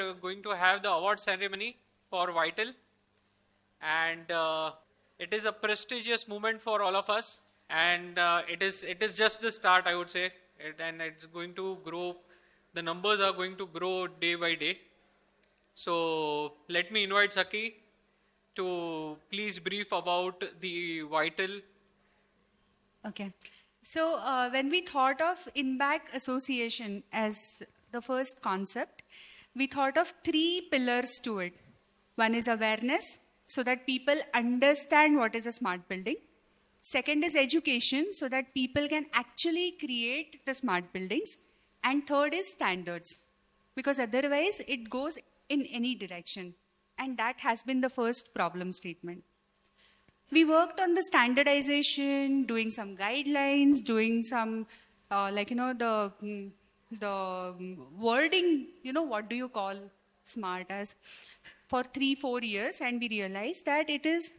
are going to have the award ceremony for Vital, and it is a prestigious moment for all of us, and it is just the start, I would say, and it's going to grow. The numbers are going to grow day by day. So let me invite Saki to please brief about the Vital. Okay. So when we thought of in-back association as the first concept, we thought of three pillars to it. One is awareness, so that people understand what is a smart building. Second is education, so that people can actually create the smart buildings. And third is standards, because otherwise it goes in any direction. And that has been the first problem statement. We worked on the standardization, doing some guidelines, doing some, the wording, what do you call smart as, for 3-4 years, and we realized that it is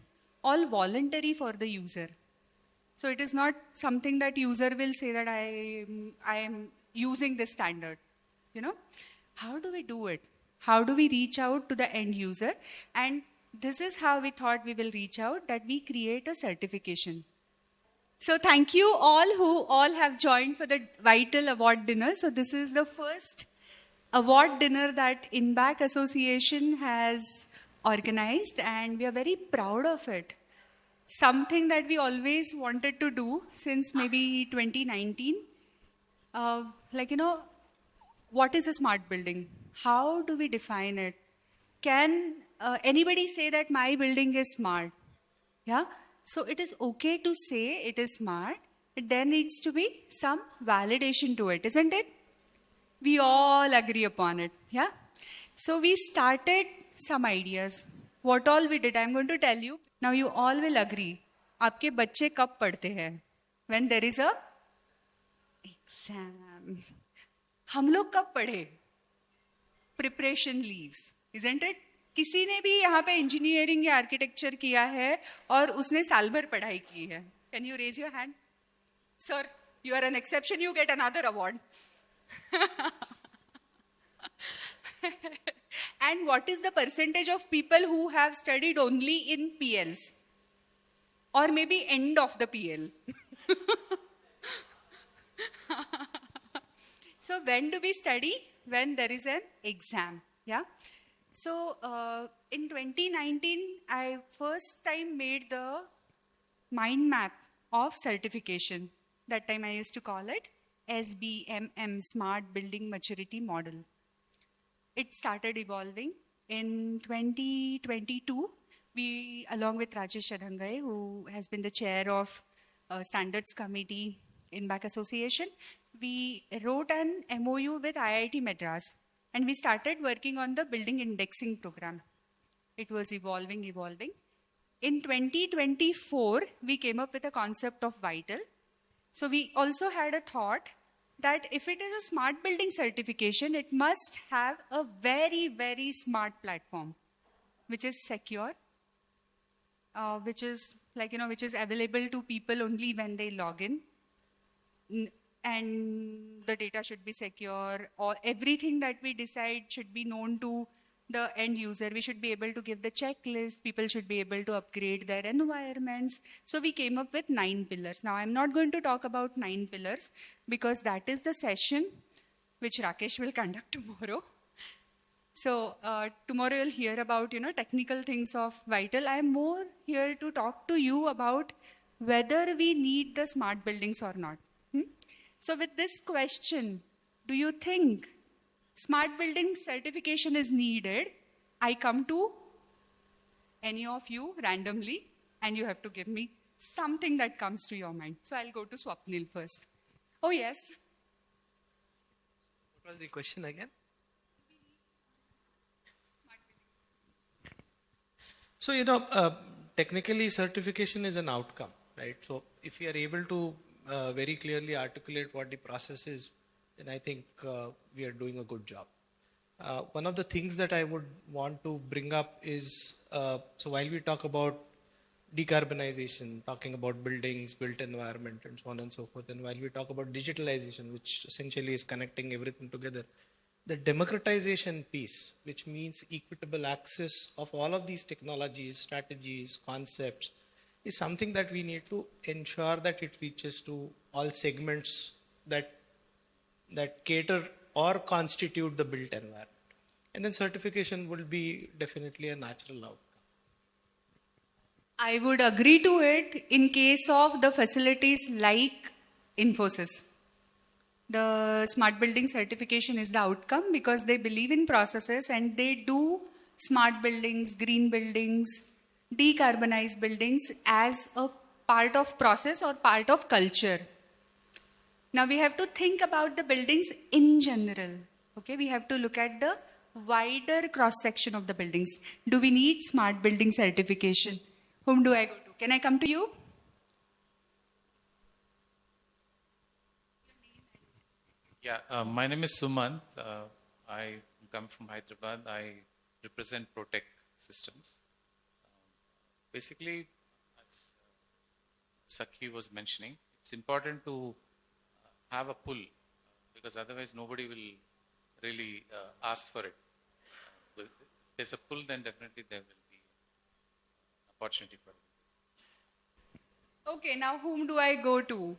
all voluntary for the user. So it is not something that user will say that I am using this standard. How do we do it? How do we reach out to the end user? And this is how we thought we will reach out, that we create a certification. So thank you all who all have joined for the Vital Award dinner. So this is the first award dinner that In-Back Association has organized, and we are very proud of it. Something that we always wanted to do since maybe 2019. What is a smart building? How do we define it? Can anybody say that my building is smart? Yeah? So it is okay to say it is smart. There needs to be some validation to it, isn't it? We all agree upon it. Yeah? So we started some ideas. What all we did, I'm going to tell you. Now you all will agree. आपके बच्चे कब पढ़ते हैं? When there is a exam. हम लोग कब पढ़े? Preparation leaves, isn't it? किसी ने भी यहाँ पे इंजीनियरिंग या आर्किटेक्चर किया है और उसने साल भर पढ़ाई की है? Can you raise your hand? Sir, you are an exception. You get another award. And what is the percentage of people who have studied only in PLs? Or maybe end of the PL. So when do we study? When there is an exam. Yeah. So in 2019, I first time made the mind map of certification. That time I used to call it SBMM, Smart Building Maturity Model. It started evolving. In 2022, we, along with Rajesh Shadhangai, who has been the chair of Standards Committee in BAC Association, we wrote an MOU with IIT Madras, and we started working on the building indexing program. It was evolving. In 2024, we came up with a concept of Vital. So we also had a thought that if it is a smart building certification, it must have a very, very smart platform, which is secure, which is available to people only when they log in. And the data should be secure, or everything that we decide should be known to the end user. We should be able to give the checklist. People should be able to upgrade their environments. So we came up with 9 pillars. Now, I'm not going to talk about 9 pillars because that is the session which Rakesh will conduct tomorrow. So tomorrow you'll hear about, technical things of Vital. I'm more here to talk to you about whether we need the smart buildings or not. So with this question, do you think smart building certification is needed? I come to any of you randomly, and you have to give me something that comes to your mind. So I'll go to Swapnil first. Oh, yes. What was the question again? So, technically certification is an outcome, right? So if you are able to very clearly articulate what the process is, then I think we are doing a good job. One of the things that I would want to bring up is, so while we talk about decarbonization, talking about buildings, built environment, and so on and so forth, and while we talk about digitalization, which essentially is connecting everything together, the democratization piece, which means equitable access of all of these technologies, strategies, concepts, is something that we need to ensure that it reaches to all segments that cater or constitute the built environment. And then certification will be definitely a natural outcome. I would agree to it in case of the facilities like Infosys. The smart building certification is the outcome because they believe in processes and they do smart buildings, green buildings, decarbonized buildings as a part of process or part of culture. Now we have to think about the buildings in general. Okay, we have to look at the wider cross section of the buildings. Do we need smart building certification? Whom do I go to? Can I come to you? Yeah, my name is Sumant. I come from Hyderabad. I represent Protect Systems. Basically, as Sakhi was mentioning, it's important to have a pull because otherwise nobody will really ask for it. If there's a pull, then definitely there will be an opportunity for it. Okay, now whom do I go to?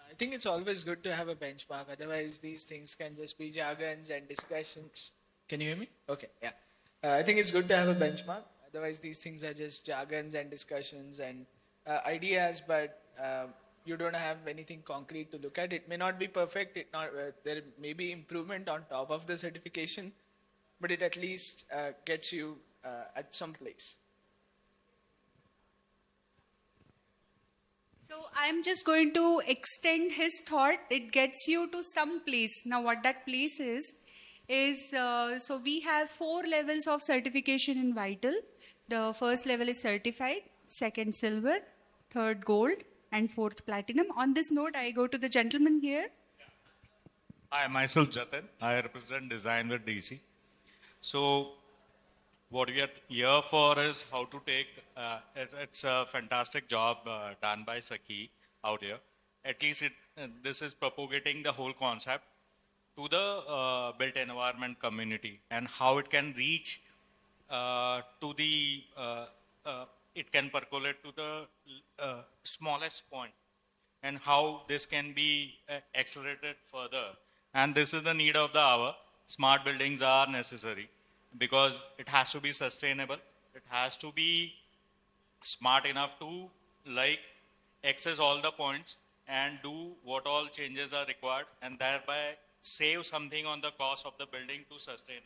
I think it's always good to have a benchmark. Otherwise, these things can just be jargons and discussions. Can you hear me? Okay, yeah. I think it's good to have a benchmark. Otherwise, these things are just jargons and discussions and ideas, but you don't have anything concrete to look at. It may not be perfect. There may be improvement on top of the certification, but it at least gets you at some place. So I'm just going to extend his thought. It gets you to some place. Now what that place is so we have 4 levels of certification in Vital. The first level is certified, second silver, third gold, and fourth platinum. On this note, I go to the gentleman here. Hi, myself Jatin. I represent Design with DC. So what we are here for is how to take, it's a fantastic job done by Sakhi out here. At least this is propagating the whole concept to the built environment community and how it can reach to the, it can percolate to the smallest point and how this can be accelerated further. And this is the need of the hour. Smart buildings are necessary because it has to be sustainable. It has to be smart enough to access all the points and do what all changes are required and thereby save something on the cost of the building to sustain it.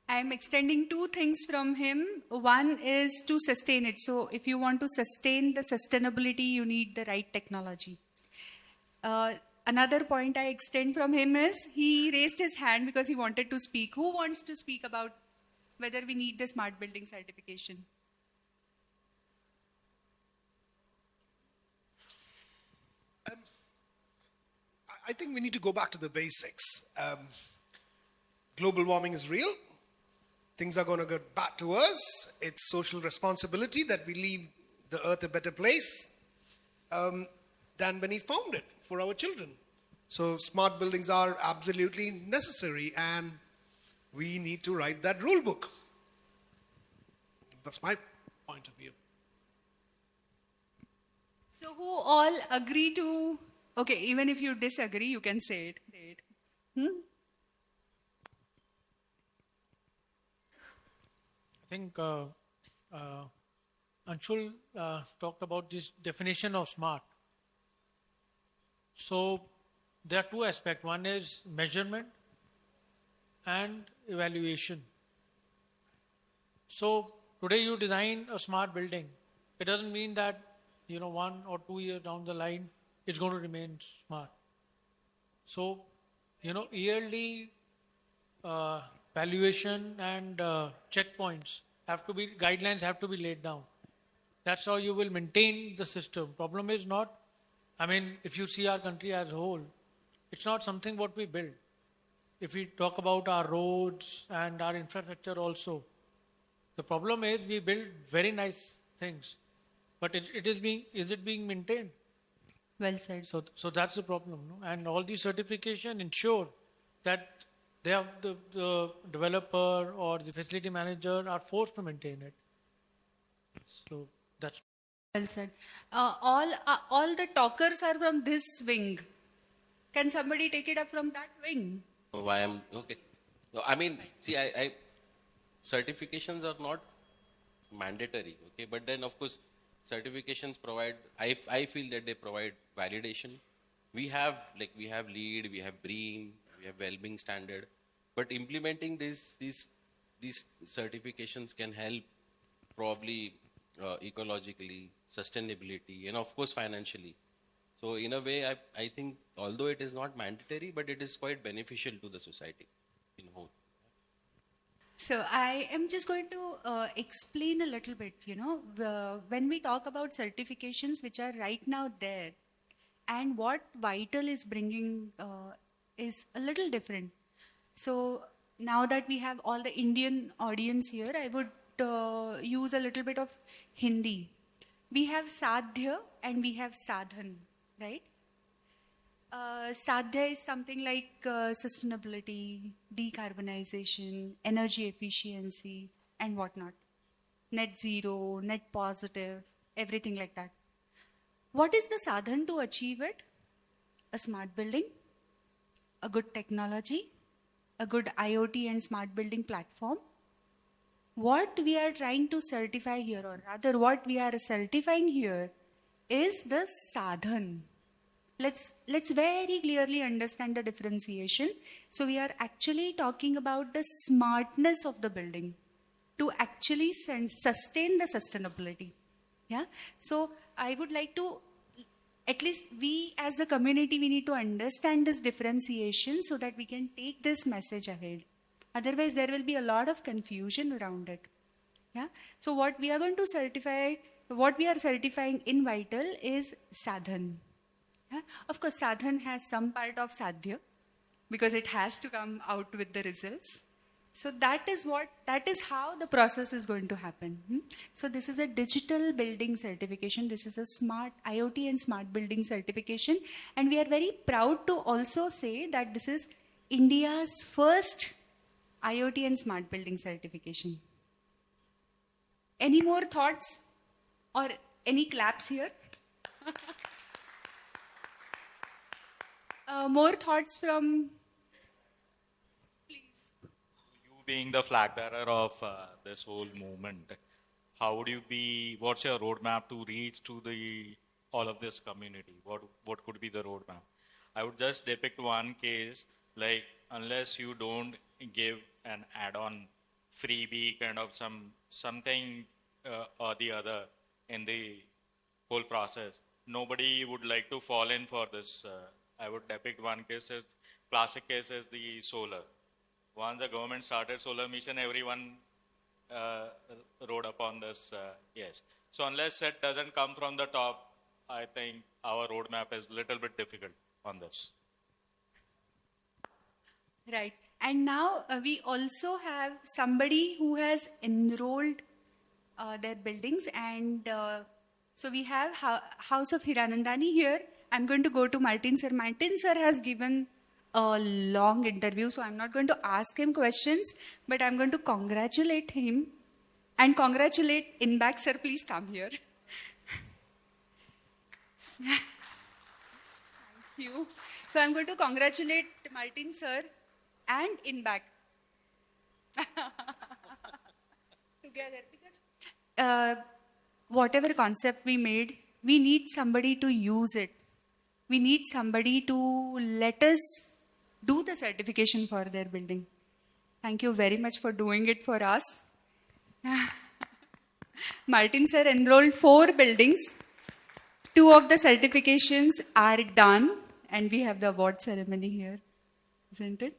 I'm extending 2 things from him. One is to sustain it. So if you want to sustain the sustainability, you need the right technology. Another point I extend from him is he raised his hand because he wanted to speak. Who wants to speak about whether we need the smart building certification? I think we need to go back to the basics. Global warming is real. Things are going to get back to us. It's social responsibility that we leave the earth a better place than when we found it for our children. So smart buildings are absolutely necessary and we need to write that rule book. That's my point of view. So who all agree to, okay, even if you disagree, you can say it. I think Anshul talked about this definition of smart. So there are 2 aspects. One is measurement and evaluation. So today you design a smart building. It doesn't mean that 1 or 2 years down the line it's going to remain smart. So yearly valuation and checkpoints guidelines have to be laid down. That's how you will maintain the system. Problem is not, if you see our country as a whole, it's not something what we build. If we talk about our roads and our infrastructure also, The problem is we build very nice things, but is it being maintained? Well said. So that's the problem, no? And all these certification ensure that they have the developer or the facility manager are forced to maintain it. So that's. Well said. All the talkers are from this wing. Can somebody take it up from that wing? Why I'm okay. No, I mean, see, I certifications are not mandatory, okay, but then of course certifications provide. I feel that they provide validation. We have LEED, we have BREEAM, we have well-being standard, but implementing these certifications can help probably ecologically, sustainability, and of course financially. So in a way, I think although it is not mandatory, but it is quite beneficial to the society in whole. So I am just going to explain a little bit, when we talk about certifications which are right now there and what Vital is bringing is a little different. So now that we have all the Indian audience here, I would use a little bit of Hindi. We have Sadhya and we have Sadhan, right? Sadhya is something like sustainability, decarbonization, energy efficiency, and whatnot. Net zero, net positive, everything like that. What is the sadhan to achieve it? A smart building, a good technology, a good IoT and smart building platform. What we are trying to certify here, or rather what we are certifying here, is the sadhan. Let's very clearly understand the differentiation. So we are actually talking about the smartness of the building to actually sustain the sustainability. Yeah. So I would like to, at least we as a community, we need to understand this differentiation so that we can take this message ahead. Otherwise, there will be a lot of confusion around it. Yeah. So what we are going to certify, what we are certifying in Vital is sadhan. Yeah? Of course, sadhan has some part of sadhya because it has to come out with the results. So that is how the process is going to happen. So this is a digital building certification. This is a smart IoT and smart building certification. And we are very proud to also say that this is India's first IoT and smart building certification. Any more thoughts or any claps here? More thoughts from, please. You being the flag bearer of this whole movement, how would you be, what's your roadmap to reach to all of this community? What could be the roadmap? I would just depict one case, like unless you don't give an add-on freebie kind of something or the other in the whole process, nobody would like to fall in for this. I would depict one case as classic case as the solar. Once the government started solar mission, everyone rode upon this. Yes. So unless it doesn't come from the top, I think our roadmap is a little bit difficult on this. Right. And now we also have somebody who has enrolled their buildings. And so we have House of Hiranandani here. I'm going to go to Martin sir. Martin sir has given a long interview, so I'm not going to ask him questions, but I'm going to congratulate him and congratulate BAC sir. Please come here. Thank you. So I'm going to congratulate Martin sir and BAC together, because whatever concept we made, we need somebody to use it. We need somebody to let us do the certification for their building. Thank you very much for doing it for us. Martin sir enrolled 4 buildings. 2 of the certifications are done, and we have the award ceremony here, isn't it?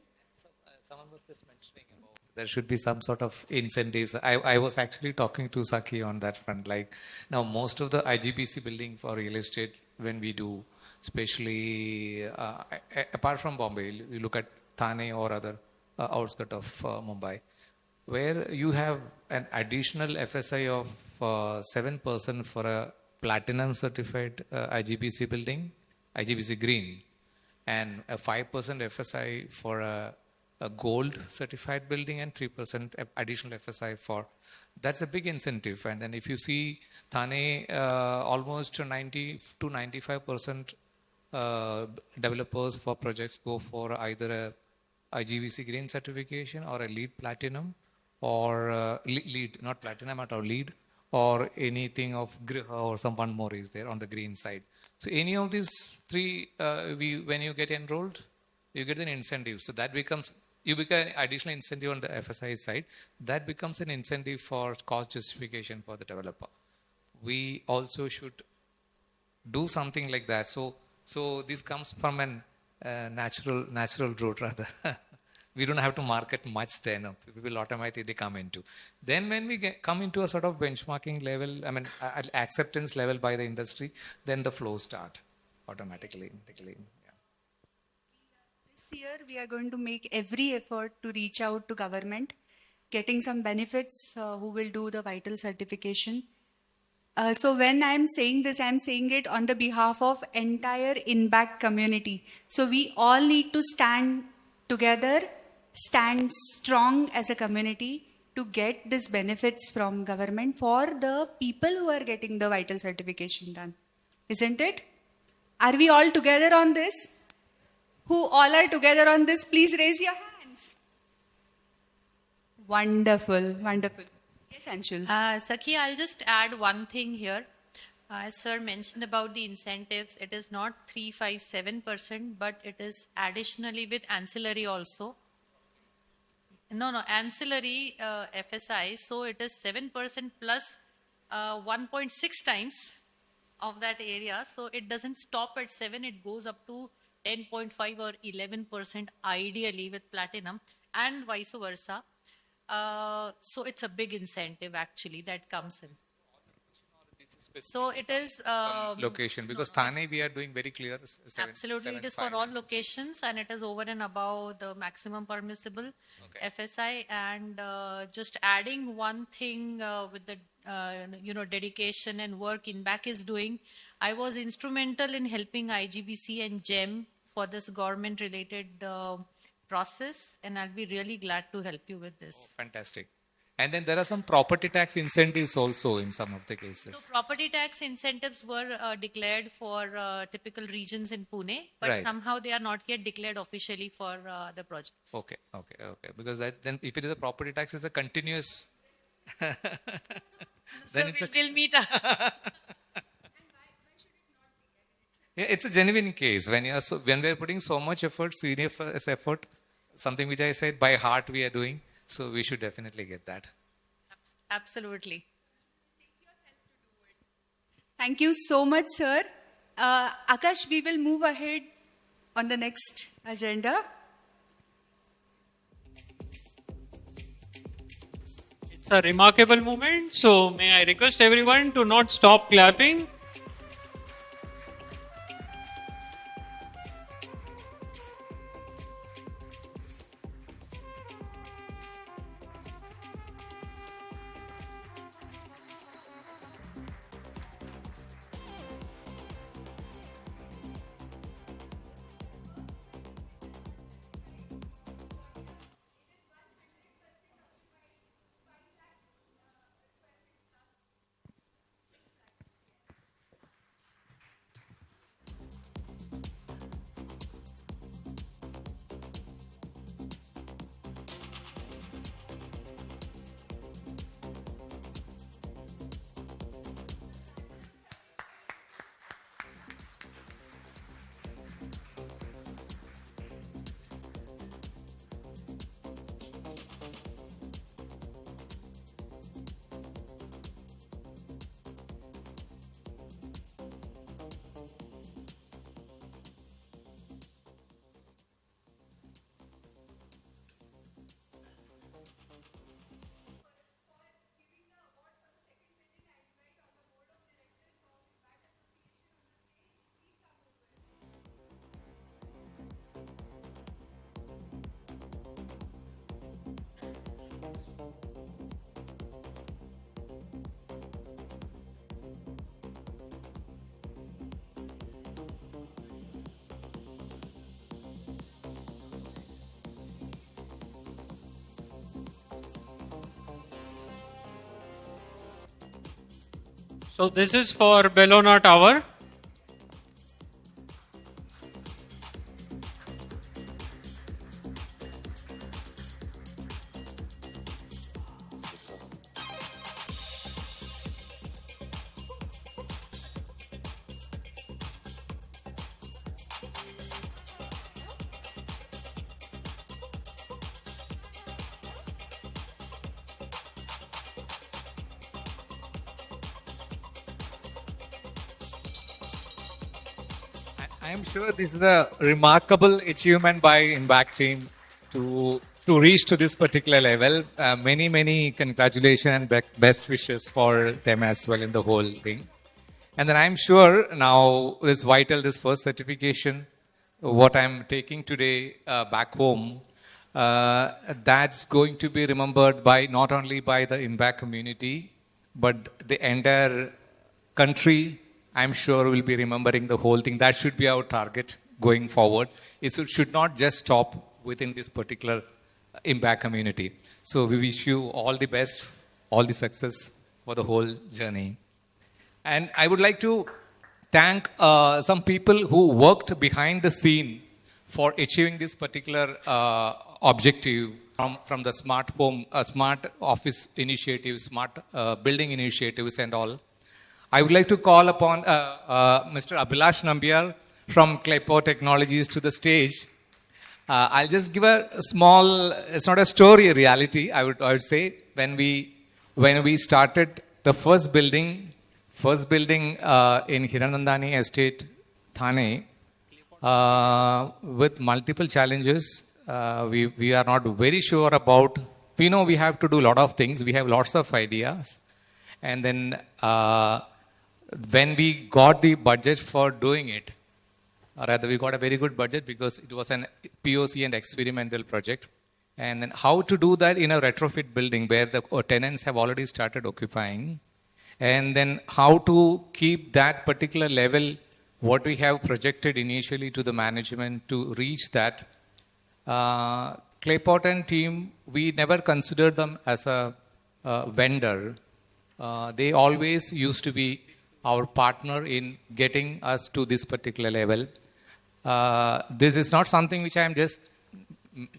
Someone was just mentioning about there should be some sort of incentives. I was actually talking to Saki on that front. Like now, most of the IGBC building for real estate, when we do, especially apart from Bombay, you look at Thane or other outskirts of Mumbai, where you have an additional FSI of 7% for a platinum certified IGBC building, IGBC green, and a 5% FSI for a gold certified building and 3% additional FSI for, that's a big incentive. And then if you see Thane, almost 90 to 95% developers for projects go for either a IGBC green certification or a LEED platinum, or LEED, not platinum at all, LEED, or anything of Griha or someone more is there on the green side. So any of these three, when you get enrolled, you get an incentive. So that becomes, you become additional incentive on the FSI side. That becomes an incentive for cost justification for the developer. We also should do something like that. So this comes from an natural route rather. We don't have to market much then. We will automatically come into. Then when we come into a sort of benchmarking level, I mean, acceptance level by the industry, then the flow start automatically. Yeah. This year, we are going to make every effort to reach out to government, getting some benefits who will do the vital certification. So when I'm saying this, I'm saying it on the behalf of entire INBAC community. So we all need to stand together, stand strong as a community to get these benefits from government for the people who are getting the vital certification done. Isn't it? Are we all together on this? Who all are together on this? Please raise your hands. Wonderful, wonderful. Yes, Anshul. Sakhi, I'll just add one thing here. As sir mentioned about the incentives, it is not 357%, but it is additionally with ancillary also. No, ancillary FSI. So it is 7% plus 1.6 times of that area. So it doesn't stop at 7, it goes up to 10.5 or 11% ideally with platinum, and vice versa. So it's a big incentive actually that comes in. So it is Location, because Thane we are doing very clear. Absolutely, it is for all locations, and it is over and above the maximum permissible FSI. And just adding one thing with the dedication and work INBAC is doing. I was instrumental in helping IGBC and GEM for this government related process, and I'll be really glad to help you with this. Oh, fantastic. And then there are some property tax incentives also in some of the cases. So property tax incentives were declared for typical regions in Pune, but somehow they are not yet declared officially for the project. Okay. Because then if it is a property tax, it's a continuous. Then we'll meet up. Yeah, it's a genuine case. When we are putting so much effort, serious effort, something which I said by heart we are doing, so we should definitely get that. Absolutely. Thank you so much, sir. Akash, we will move ahead on the next agenda. It's a remarkable moment. So may I request everyone to not stop clapping. So this is for Bellona Tower. I am sure this is a remarkable achievement by IMBAC team to reach to this particular level. Many congratulations and best wishes for them as well in the whole thing. And then I'm sure now this vital, this first certification, what I'm taking today back home, that's going to be remembered by not only by the IMBAC community, but the entire country, I'm sure, will be remembering the whole thing. That should be our target going forward. It should not just stop within this particular IMBAC community. So we wish you all the best, all the success for the whole journey. And I would like to thank some people who worked behind the scene for achieving this particular objective from the smart home, smart office initiatives, smart building initiatives and all. I would like to call upon Mr. Abhilash Nambiar from Clayport Technologies to the stage. I'll just give a small, it's not a story, a reality, I would say. When we started the first building in Hiranandani estate, Thane, with multiple challenges, we are not very sure about, we know we have to do a lot of things, we have lots of ideas. And then when we got the budget for doing it, or rather we got a very good budget because it was an POC and experimental project. And then how to do that in a retrofit building where the tenants have already started occupying. And then how to keep that particular level, what we have projected initially to the management to reach that. Clayport and team, we never considered them as a vendor. They always used to be our partner in getting us to this particular level. This is not something which I am just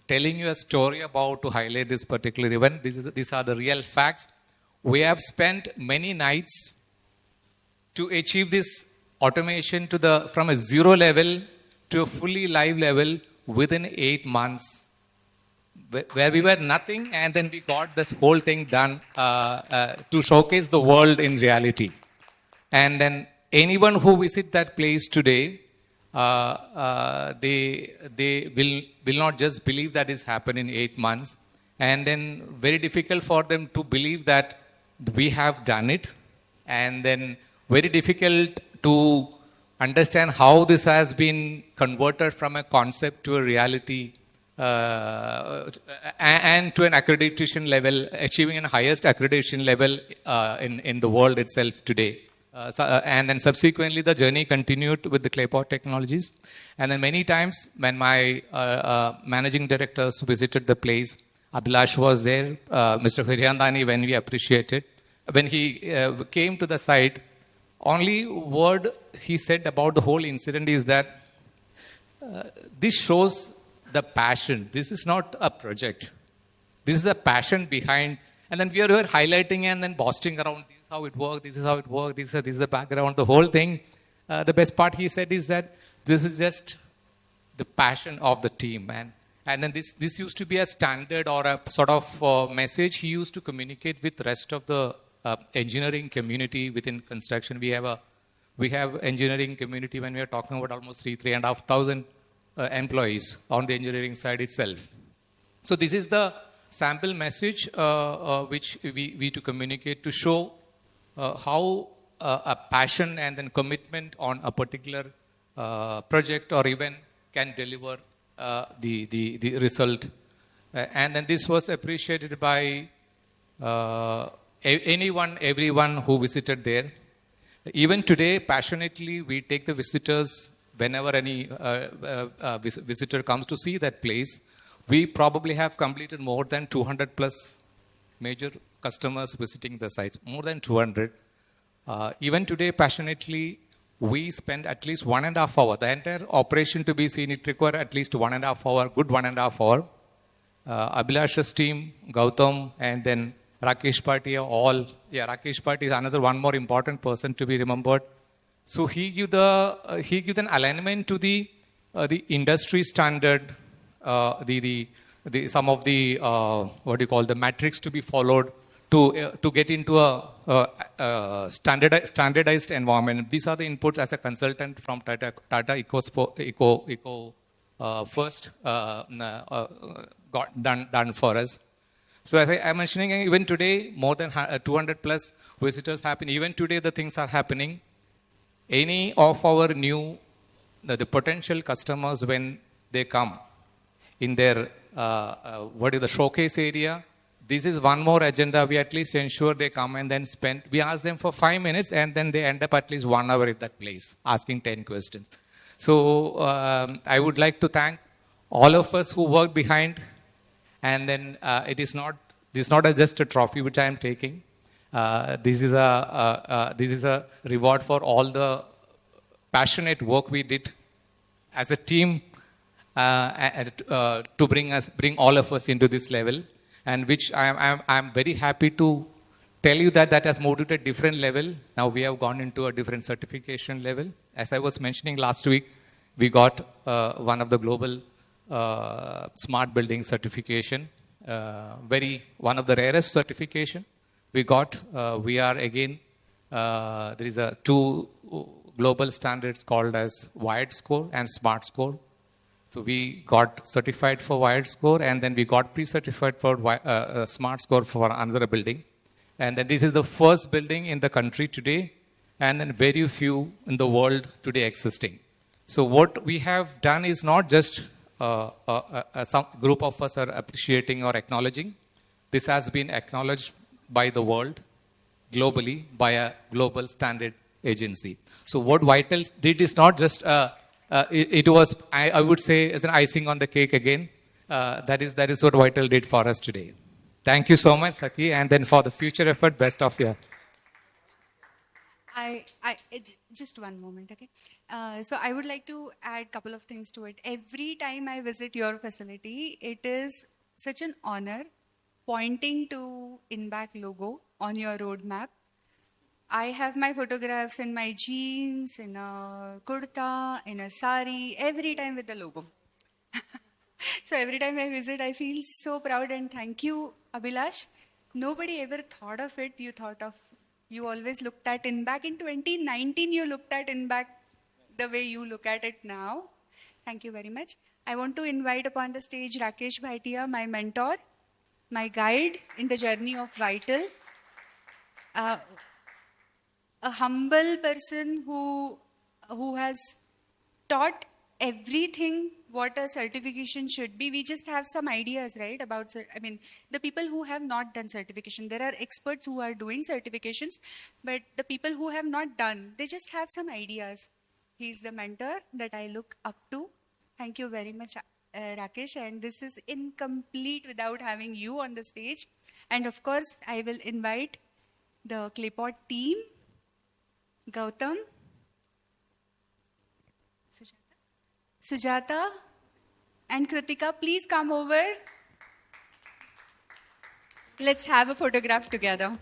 telling you a story about to highlight this particular event. These are the real facts. We have spent many nights to achieve this automation from a zero level to a fully live level within 8 months, where we were nothing, and then we got this whole thing done to showcase the world in reality. And then anyone who visit that place today, they will not just believe that is happened in 8 months, and then very difficult for them to believe that we have done it, and then very difficult to understand how this has been converted from a concept to a reality and to an accreditation level, achieving an highest accreditation level in the world itself today. And then subsequently the journey continued with the Clayport Technologies. And then many times when my managing directors visited the place, Abhilash was there, Mr. Hiranandani, when we appreciated. When he came to the site, only word he said about the whole incident is that this shows the passion. This is not a project. This is the passion behind. And then we were highlighting and then boasting around, this is how it worked, this is how it worked, this is the background, the whole thing. The best part he said is that this is just the passion of the team. And then this used to be a standard or a sort of message he used to communicate with the rest of the engineering community within construction. We have engineering community when we are talking about almost 3,500 employees on the engineering side itself. So this is the sample message which we to communicate to show how a passion and then commitment on a particular project or event can deliver the result. And then this was appreciated by everyone who visited there. Even today, passionately, we take the visitors whenever any visitor comes to see that place. We probably have completed more than 200 plus major customers visiting the sites, more than 200. Even today, passionately, we spend at least 1.5 hours. The entire operation to be seen, it requires at least 1.5 hours, good 1.5 hours. Abhilash's team, Gautam, and then Rakesh Bhatia, all. Yeah, Rakesh Bhatia is another one more important person to be remembered. So he give an alignment to the industry standard, some of the what do you call the metrics to be followed to get into a standardized environment. These are the inputs as a consultant from Tata Eco first got done for us. So as I'm mentioning, even today, more than 200 plus visitors happen. Even today, the things are happening. Any of our new, the potential customers, when they come in their, the showcase area, this is one more agenda. We at least ensure they come and then spend, we ask them for 5 minutes and then they end up at least 1 hour at that place, asking 10 questions. So I would like to thank all of us who work behind. And then this is not just a trophy which I am taking. This is a reward for all the passionate work we did as a team to bring all of us into this level, and which I'm very happy to tell you that has moved to a different level. Now we have gone into a different certification level. As I was mentioning last week, we got one of the global smart building certification, one of the rarest certification we got. We are again, there is two global standards called as wired score and smart score. So we got certified for wired score and then we got pre-certified for smart score for another building. And then this is the first building in the country today and then very few in the world today existing. So what we have done is not just some group of us are appreciating or acknowledging. This has been acknowledged by the world globally by a global standard agency. So what Vital did is not just, it was, I would say, as an icing on the cake again. That is what Vital did for us today. Thank you so much, Saki. And then for the future effort, best of you. Just one moment, okay? So I would like to add a couple of things to it. Every time I visit your facility, it is such an honor pointing to BAC logo on your roadmap. I have my photographs in my jeans, in a kurta, in a sari, every time with the logo. So every time I visit, I feel so proud and thank you, Abhilash. Nobody ever thought of it. You always looked at BAC. In 2019, you looked at BAC the way you look at it now. Thank you very much. I want to invite upon the stage Rakesh Bhatia, my mentor, my guide in the journey of Vital. A humble person who has taught everything what a certification should be. We just have some ideas, right, about, the people who have not done certification. There are experts who are doing certifications, but the people who have not done, they just have some ideas. He's the mentor that I look up to. Thank you very much, Rakesh. And this is incomplete without having you on the stage. And of course, I will invite the Claypot team, Gautam, Sujata and Kritika, please come over. Let's have a photograph together.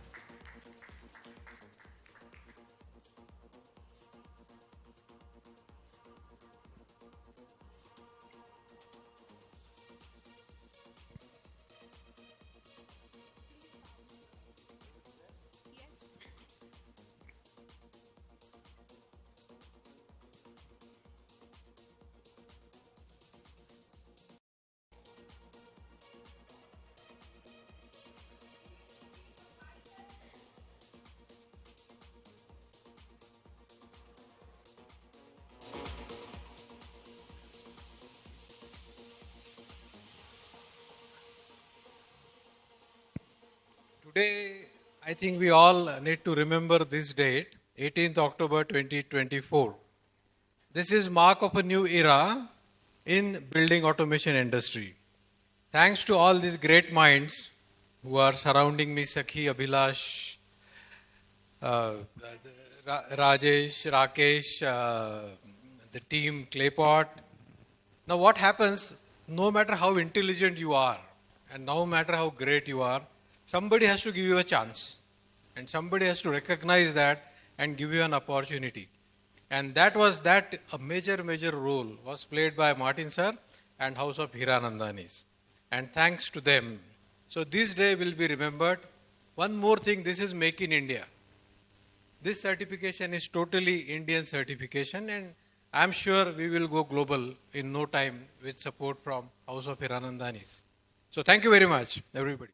Today, I think we all need to remember this date, 18th October 2024. This is mark of a new era in building automation industry. Thanks to all these great minds who are surrounding me, Sakhi, Abhilash, Rajesh, Rakesh, the team, Claypot. Now what happens, no matter how intelligent you are and no matter how great you are, somebody has to give you a chance. And somebody has to recognize that and give you an opportunity. And that a major role was played by Martin sir and House of Hiranandanis. And thanks to them. So this day will be remembered. One more thing, this is Make in India. This certification is totally Indian certification, and I'm sure we will go global in no time with support from House of Hiranandanis. So thank you very much, everybody.